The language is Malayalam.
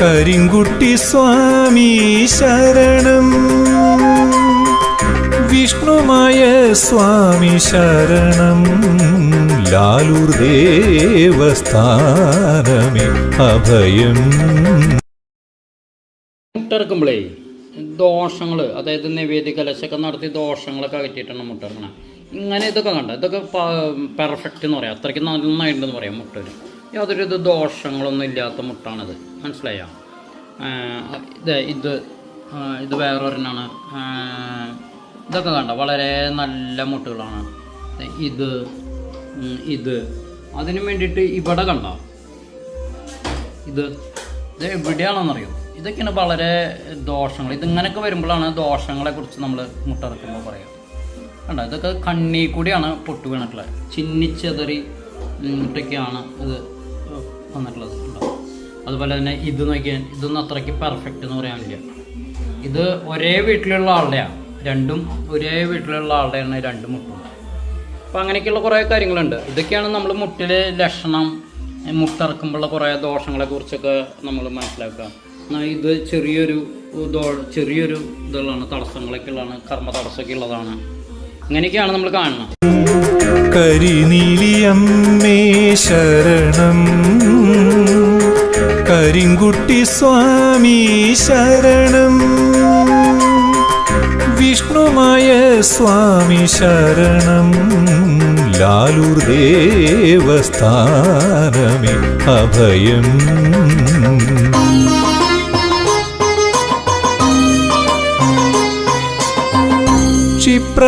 കരിങ്കുട്ടി സ്വാമി ശരണം, വിഷ്ണുമായ സ്വാമി ശരണം, ലാലൂർ ദേവസ്ഥാനമേ അഭയം. മുട്ടിറക്കുമ്പോഴേ ദോഷങ്ങൾ, അതായത് നിവേദ്യ കലശമൊക്കെ നടത്തി ദോഷങ്ങളൊക്കെ അകറ്റിയിട്ടാണ് മുട്ടിറക്കണം. ഇങ്ങനെ ഇതൊക്കെ കണ്ട, ഇതൊക്കെ പെർഫെക്റ്റ് എന്ന് പറയാം, അത്രയ്ക്ക് നന്നായിട്ടുണ്ടെന്ന് പറയാം. മുട്ടന് യാതൊരു ദോഷങ്ങളൊന്നും ഇല്ലാത്ത മുട്ടാണിത്, മനസ്സിലായോ? ഇത് വേറൊരെണ്ണാണ്. ഇതൊക്കെ കണ്ട വളരെ നല്ല മുട്ടുകളാണ്. ഇത് അതിന് വേണ്ടിയിട്ട് ഇവിടെ കണ്ട, ഇത് എവിടെയാണെന്നറിയോ? ഇതൊക്കെയാണ് വളരെ ദോഷങ്ങൾ. ഇതിങ്ങനെയൊക്കെ വരുമ്പോഴാണ് ദോഷങ്ങളെക്കുറിച്ച് നമ്മൾ മുട്ടിറക്കുമ്പോൾ പറയാം. കണ്ട, ഇതൊക്കെ കണ്ണീ കൂടിയാണ് പൊട്ട് വീണിട്ടുള്ളത്, ചിന്നിച്ചെതറി മുട്ടൊക്കെയാണ് ഇത് വന്നിട്ടുള്ളത്. അതുപോലെ തന്നെ ഇത് നോക്കിയാൽ ഇതൊന്നും അത്രയ്ക്ക് പെർഫെക്റ്റ് എന്ന് പറയാനില്ല. ഇത് ഒരേ വീട്ടിലുള്ള ആളുടെയാണ്, രണ്ടും ഒരേ വീട്ടിലുള്ള ആളുടെയാണ് രണ്ട് മുട്ടും. അപ്പോൾ അങ്ങനെയൊക്കെയുള്ള കുറേ കാര്യങ്ങളുണ്ട്. ഇതൊക്കെയാണ് നമ്മൾ മുട്ടിലെ ലക്ഷണം, മുട്ടിറക്കുമ്പോഴുള്ള കുറേ ദോഷങ്ങളെ കുറിച്ചൊക്കെ നമ്മൾ മനസ്സിലാക്കുക. ഇത് ചെറിയൊരു ഇതുള്ളതാണ്, തടസ്സങ്ങളൊക്കെ ഉള്ളതാണ്, കർമ്മ തടസ്സമൊക്കെ ഉള്ളതാണ്. അങ്ങനെയൊക്കെയാണ് നമ്മൾ കാണുന്നത്. കരിനീലിയമ്മേ ശരണം, കരിങ്കുട്ടി സ്വാമി ശരണം, വിഷ്ണുമായ സ്വാമി ശരണം, ലാലൂർ ദേവസ്ഥാനമേ അഭയം.